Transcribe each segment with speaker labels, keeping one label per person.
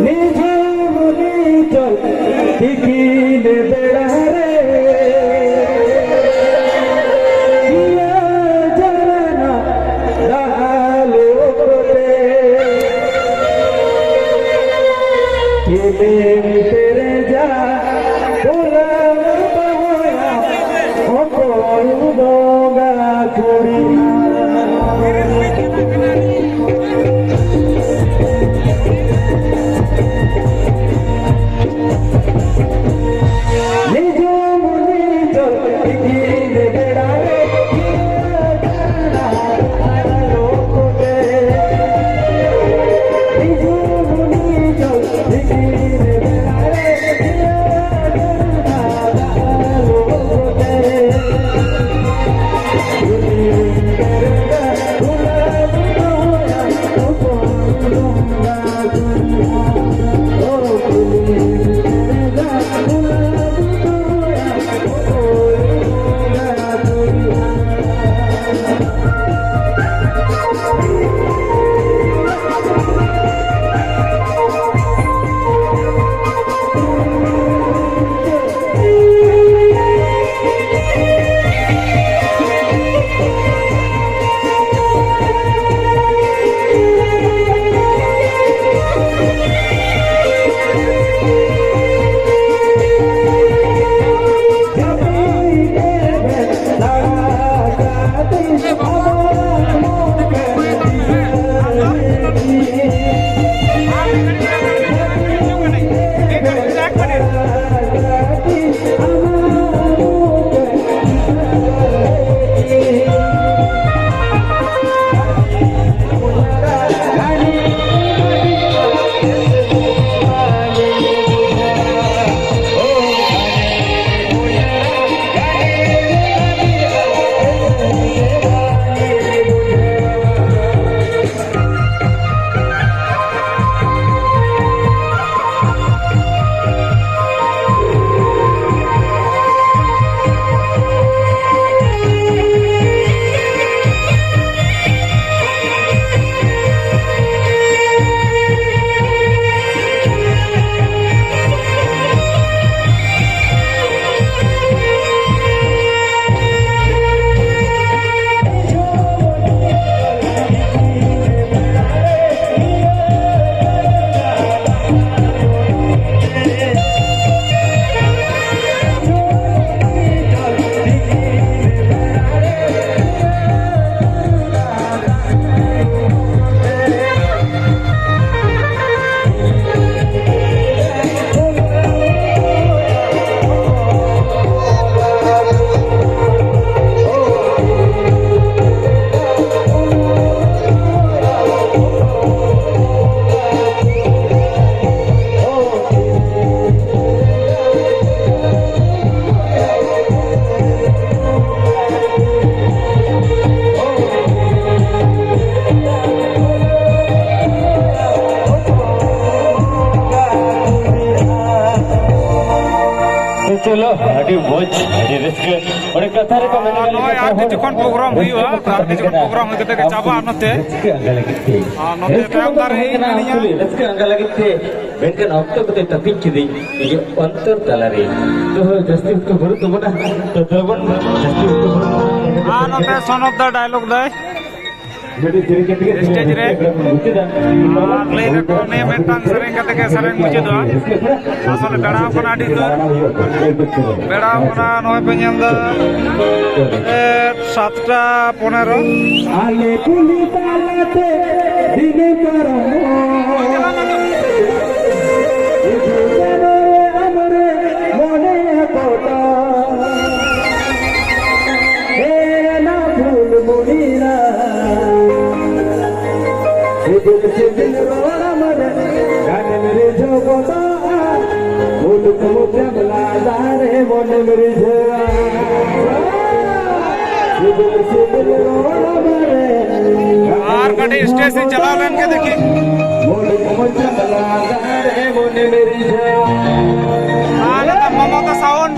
Speaker 1: নিজে মনে চল ঠিকিনে বেড়া রে জানা রাহালো করে তেরে যা গোলাম বাবা ও করুণা করি
Speaker 2: चलो अभी मौज अभी रस्के और कथा रे को मैंने
Speaker 3: आज किछुन प्रोग्राम हुआ आज किछुन प्रोग्राम होते के चाबा नते नते टाइम दार हे
Speaker 2: रस्के अंग लगिते बेनकन ऑक्टो को तपिन चिदी ये अंतर तलारे तो जस्ती उसको भरू तो बना तो दबन जस्ती उसको भरू
Speaker 3: नते सन ऑफ द डायलॉग दे स्टेज रे प्ले को ने मेटांग सेरेंग कते के सेरेंग मुझे दो असले बेड़ाव कोना आडी तो बेड़ाव कोना नय पे नेम दा 7:15
Speaker 1: आले कुली तालाते दिने करो हमरे मोने कोटा हे ना भूल मुनीरा दिल से दिल रोना मरे गाने मेरे जोगोता भूल को जमला दारे मन मेरे जवा दिल से दिल रोना मरे
Speaker 3: और कटी स्टेज से चला लेन के देखी
Speaker 1: भूल को जमला दारे मन मेरे जवा
Speaker 3: आले तो ममो का साउंड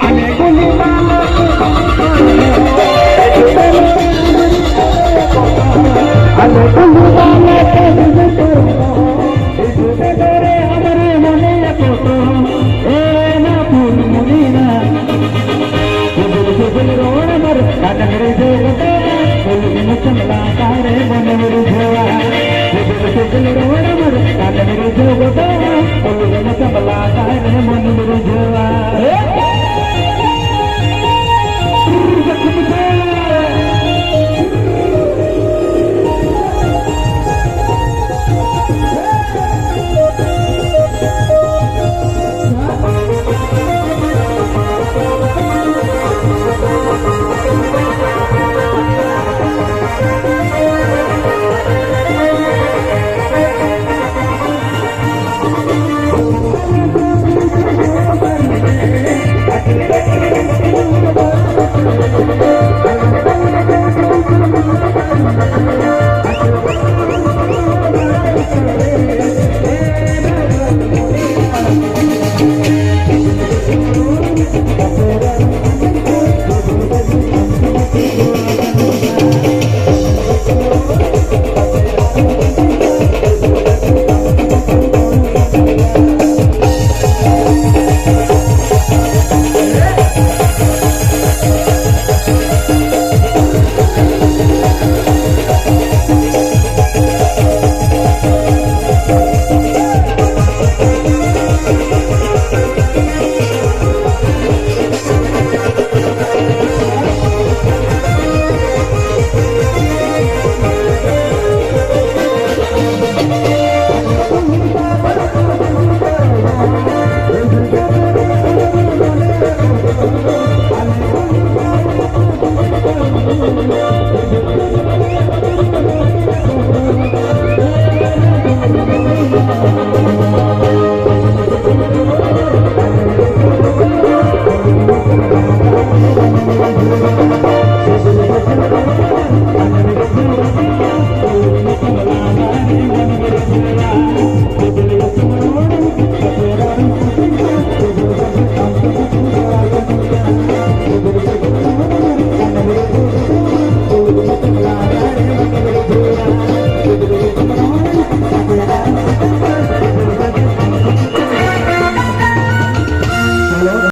Speaker 1: आले कुली ताला मन